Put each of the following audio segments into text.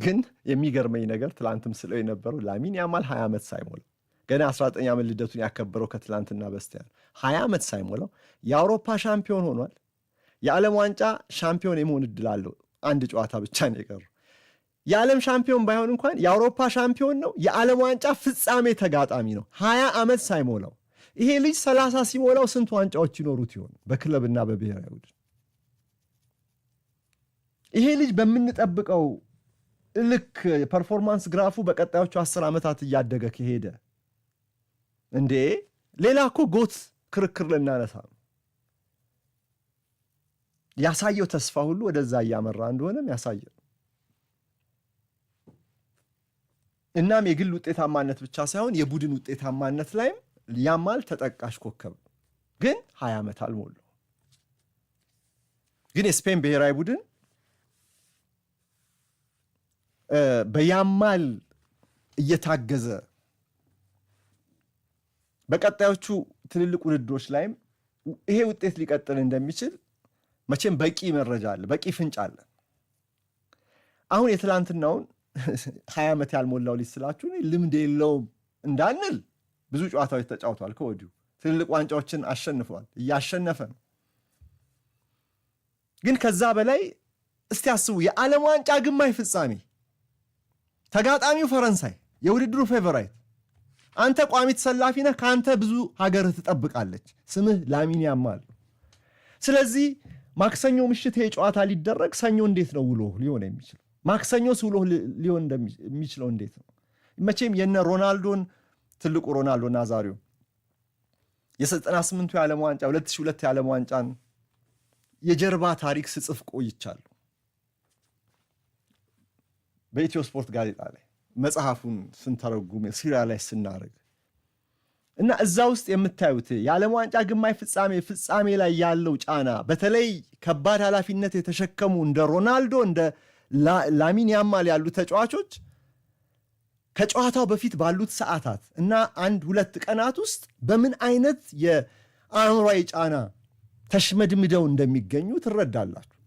ግን የሚገርመኝ ነገር ትላንትም ስለው የነበረው ላሚን ያማል 20 ዓመት ሳይሞላው ገና 19 ዓመት ልደቱን ያከበረው ከትላንትና በስቲያ 20 ዓመት ሳይሞላው የአውሮፓ ሻምፒዮን ሆኗል። የዓለም ዋንጫ ሻምፒዮን የመሆን እድል አለው። አንድ ጨዋታ ብቻ ነው የቀረው። የዓለም ሻምፒዮን ባይሆን እንኳን የአውሮፓ ሻምፒዮን ነው። የዓለም ዋንጫ ፍጻሜ ተጋጣሚ ነው። 20 ዓመት ሳይሞላው ይሄ ልጅ 30 ሲሞላው ስንት ዋንጫዎች ይኖሩት ይሆን በክለብና በብሔራዊ ቡድን? ይሄ ልጅ በምንጠብቀው ልክ ፐርፎርማንስ ግራፉ በቀጣዮቹ 10 ዓመታት እያደገ ከሄደ እንዴ ሌላ እኮ ጎት ክርክር ልናነሳ ነው። ያሳየው ተስፋ ሁሉ ወደዛ እያመራ እንደሆነም ያሳየው። እናም የግል ውጤታማነት ብቻ ሳይሆን የቡድን ውጤታማነት ላይም ያማል ተጠቃሽ ኮከብ። ግን 20 ዓመት አልሞላው። ግን የስፔን ብሔራዊ ቡድን በያማል እየታገዘ በቀጣዮቹ ትልልቅ ውድድሮች ላይም ይሄ ውጤት ሊቀጥል እንደሚችል መቼም በቂ መረጃ አለ፣ በቂ ፍንጭ አለ። አሁን የትላንትናውን 20 ዓመት ያልሞላው ልጅ ስላችሁ ልምድ የለውም እንዳንል ብዙ ጨዋታዎች ተጫውቷል። ከወዲሁ ትልልቅ ዋንጫዎችን አሸንፈዋል፣ እያሸነፈ ነው። ግን ከዛ በላይ እስቲ አስቡ፣ የዓለም ዋንጫ ግማሽ ፍጻሜ ተጋጣሚው ፈረንሳይ የውድድሩ ፌቨራይት፣ አንተ ቋሚ ተሰላፊ ነህ። ከአንተ ብዙ ሀገርህ ትጠብቃለች። ስምህ ላሚን ያማል። ስለዚህ ማክሰኞ ምሽት ይሄ ጨዋታ ሊደረግ ሰኞ እንዴት ነው ውሎ ሊሆን የሚችለው? ማክሰኞስ ውሎ ሊሆን የሚችለው እንዴት ነው? መቼም የነ ሮናልዶን ትልቁ ሮናልዶ ናዛሪዮ የ98ቱ የዓለም ዋንጫ 2002 የዓለም ዋንጫን የጀርባ ታሪክ ስጽፍ ቆይቻለሁ በኢትዮ ስፖርት ጋዜጣ ላይ መጽሐፉን ስንተረጉም ሲሪያ ላይ ስናደርግ እና እዛ ውስጥ የምታዩት የዓለም ዋንጫ ግማሽ ፍጻሜ ላይ ያለው ጫና፣ በተለይ ከባድ ኃላፊነት የተሸከሙ እንደ ሮናልዶ እንደ ላሚን ያማል ያሉ ተጫዋቾች ከጨዋታው በፊት ባሉት ሰዓታት እና 1-2 ቀናት ውስጥ በምን አይነት የአእምሯዊ ጫና ተሽመድምደው እንደሚገኙ ትረዳላችሁ።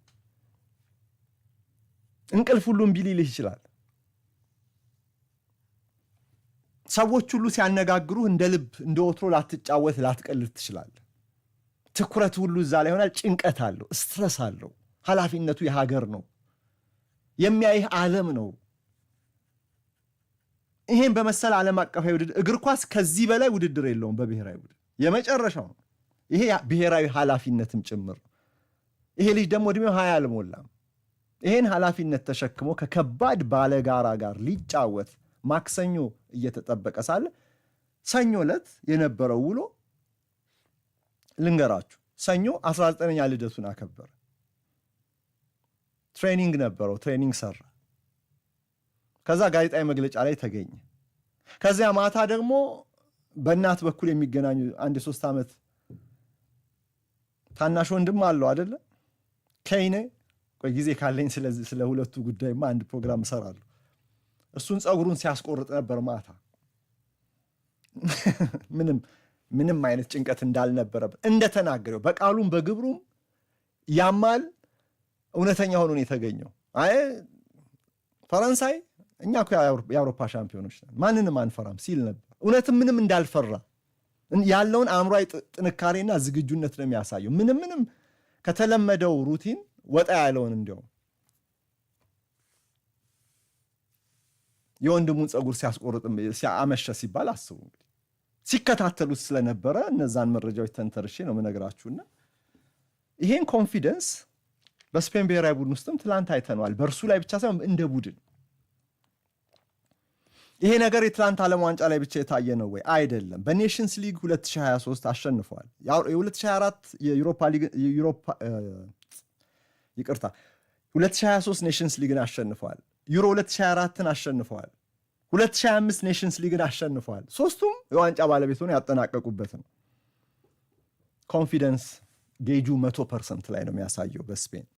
እንቅልፍ ሁሉም ቢሊልህ ይችላል። ሰዎች ሁሉ ሲያነጋግሩህ እንደ ልብ እንደ ወትሮ ላትጫወት ላትቀልድ ትችላለህ። ትኩረት ሁሉ እዛ ላይ ይሆናል። ጭንቀት አለው፣ ስትረስ አለው። ኃላፊነቱ የሀገር ነው፣ የሚያይህ ዓለም ነው። ይሄን በመሰለ ዓለም አቀፋዊ ውድድር እግር ኳስ ከዚህ በላይ ውድድር የለውም። በብሔራዊ ቡድን የመጨረሻው ነው። ይሄ ብሔራዊ ኃላፊነትም ጭምር። ይሄ ልጅ ደግሞ እድሜው 20 አልሞላም። ይሄን ኃላፊነት ተሸክሞ ከከባድ ባለጋራ ጋር ሊጫወት ማክሰኞ እየተጠበቀ ሳለ ሰኞ ዕለት የነበረው ውሎ ልንገራችሁ። ሰኞ 19ኛ ልደቱን አከበረ። ትሬኒንግ ነበረው፣ ትሬኒንግ ሰራ። ከዛ ጋዜጣዊ መግለጫ ላይ ተገኘ። ከዚያ ማታ ደግሞ በእናት በኩል የሚገናኙ 1-3 ዓመት ታናሽ ወንድም አለው አይደለ? ከይኔ ቆይ ጊዜ ካለኝ ስለዚህ ስለ ሁለቱ ጉዳይማ አንድ ፕሮግራም እሰራለሁ። እሱን ፀጉሩን ሲያስቆርጥ ነበር ማታ። ምንም አይነት ጭንቀት እንዳልነበረበት እንደተናገረው በቃሉም በግብሩም ያማል እውነተኛ ሆኖ ነው የተገኘው። አይ ፈረንሳይ እኛ እኮ የአውሮፓ ሻምፒዮኖች ነን፣ ማንንም አንፈራም ሲል ነበር። እውነትም ምንም እንዳልፈራ ያለውን አእምሯዊ ጥንካሬና ዝግጁነት ነው የሚያሳየው። ምንም ከተለመደው ሩቲን ወጣ ያለውን እንዲያውም የወንድሙን ፀጉር ሲያስቆርጥ ሲያመሸ ሲባል አስቡ እንግዲህ። ሲከታተሉት ስለነበረ እነዛን መረጃዎች ተንተርሼ ነው የምነግራችሁና ይሄን ኮንፊደንስ በስፔን ብሔራዊ ቡድን ውስጥም ትላንት አይተነዋል። በእርሱ ላይ ብቻ ሳይሆን እንደ ቡድን። ይሄ ነገር የትላንት ዓለም ዋንጫ ላይ ብቻ የታየ ነው ወይ? አይደለም። በኔሽንስ ሊግ 2023 አሸንፈዋል። የ2024 2023 ኔሽንስ ሊግን አሸንፈዋል። ዩሮ 2024ን አሸንፈዋል። 2025 ኔሽንስ ሊግን አሸንፈዋል። ሶስቱም የዋንጫ ባለቤት ሆነው ያጠናቀቁበት ነው። ኮንፊደንስ ጌጁ 100% ላይ ነው የሚያሳየው በስፔን